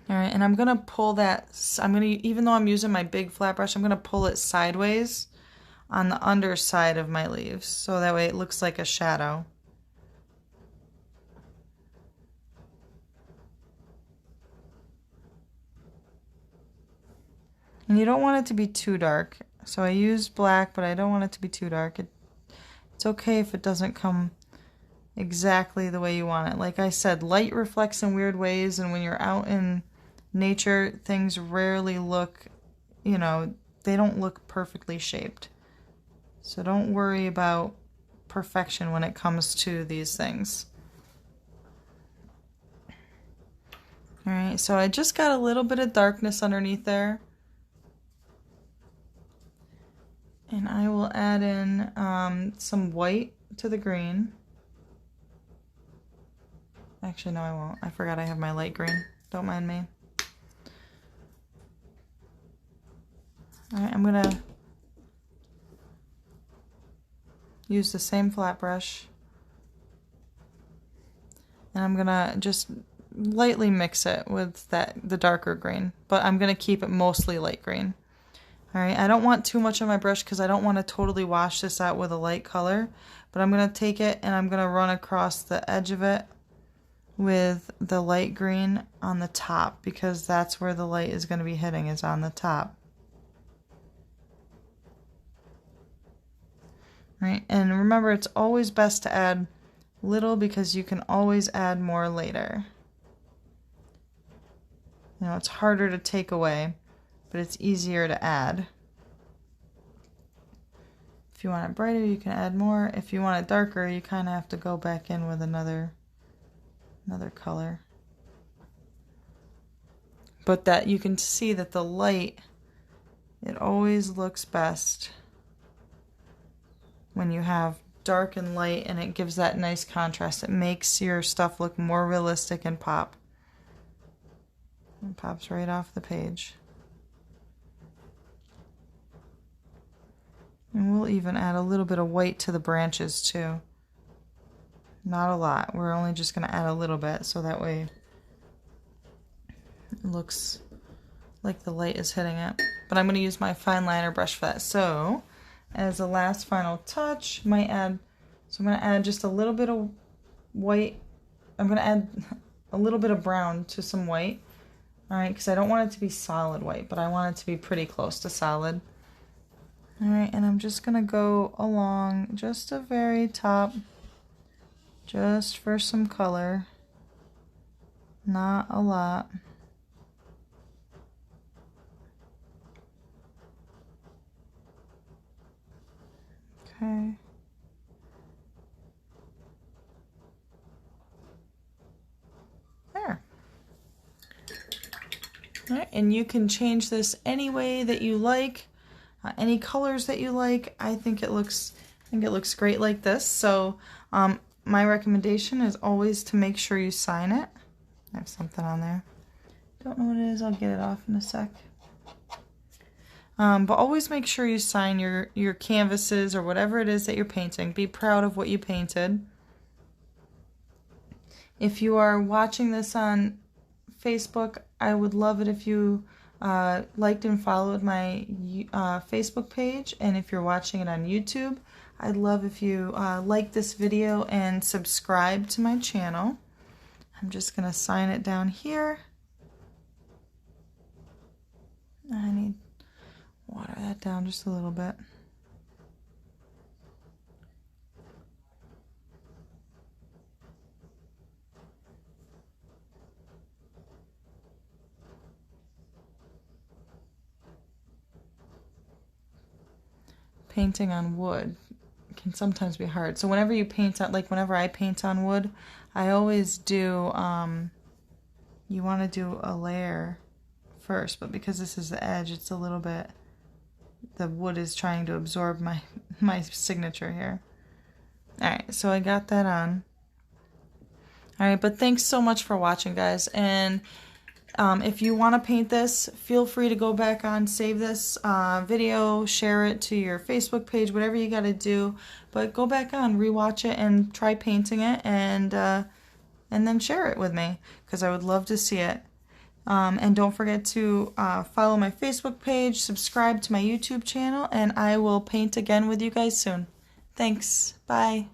All right, and I'm going to pull that, even though I'm using my big flat brush, I'm going to pull it sideways on the underside of my leaves, so that way it looks like a shadow. And you don't want it to be too dark. So I used black, but I don't want it to be too dark. It's okay if it doesn't come exactly the way you want it. Like I said, light reflects in weird ways, and when you're out in nature, things rarely look, you know, they don't look perfectly shaped. So don't worry about perfection when it comes to these things. All right, so I just got a little bit of darkness underneath there. And I will add in some white to the green. Actually, no, I won't. I forgot I have my light green. Don't mind me. All right, I'm gonna use the same flat brush. And I'm gonna just lightly mix it with the darker green, but I'm gonna keep it mostly light green. All right, I don't want too much on my brush because I don't want to totally wash this out with a light color, but I'm going to take it and I'm going to run across the edge of it with the light green on the top, because that's where the light is going to be hitting, is on the top. All right, and remember, it's always best to add little because you can always add more later. You know, it's harder to take away, but it's easier to add. If you want it brighter, you can add more. If you want it darker, you kind of have to go back in with another color. But that you can see that the light, it always looks best when you have dark and light, and it gives that nice contrast. It makes your stuff look more realistic and pop. It pops right off the page. And we'll even add a little bit of white to the branches too. Not a lot. We're only just going to add a little bit, so that way it looks like the light is hitting it. But I'm going to use my fine liner brush for that. So as a last final touch, I'm going to add just a little bit of white. I'm going to add a little bit of brown to some white. All right, because I don't want it to be solid white, but I want it to be pretty close to solid. All right, and I'm just going to go along just the very top, just for some color. Not a lot. Okay. There. All right, and you can change this any way that you like. Any colors that you like. I think it looks great like this. So my recommendation is always to make sure you sign it. I have something on there. Don't know what it is. I'll get it off in a sec. But always make sure you sign your canvases or whatever it is that you're painting. Be proud of what you painted. If you are watching this on Facebook, I would love it if you liked and followed my Facebook page, and if you're watching it on YouTube, I'd love if you like this video and subscribe to my channel. I'm just going to sign it down here. I need to water that down just a little bit. Painting on wood can sometimes be hard. So whenever you paint on, like whenever I paint on wood, I always do, you want to do a layer first, but because this is the edge, it's a little bit, the wood is trying to absorb my signature here. All right, so I got that on. All right, but thanks so much for watching, guys. And if you want to paint this, feel free to go back on, save this video, share it to your Facebook page, whatever you got to do. But go back on, rewatch it, and try painting it, and then share it with me, because I would love to see it. And don't forget to follow my Facebook page, subscribe to my YouTube channel, and I will paint again with you guys soon. Thanks. Bye.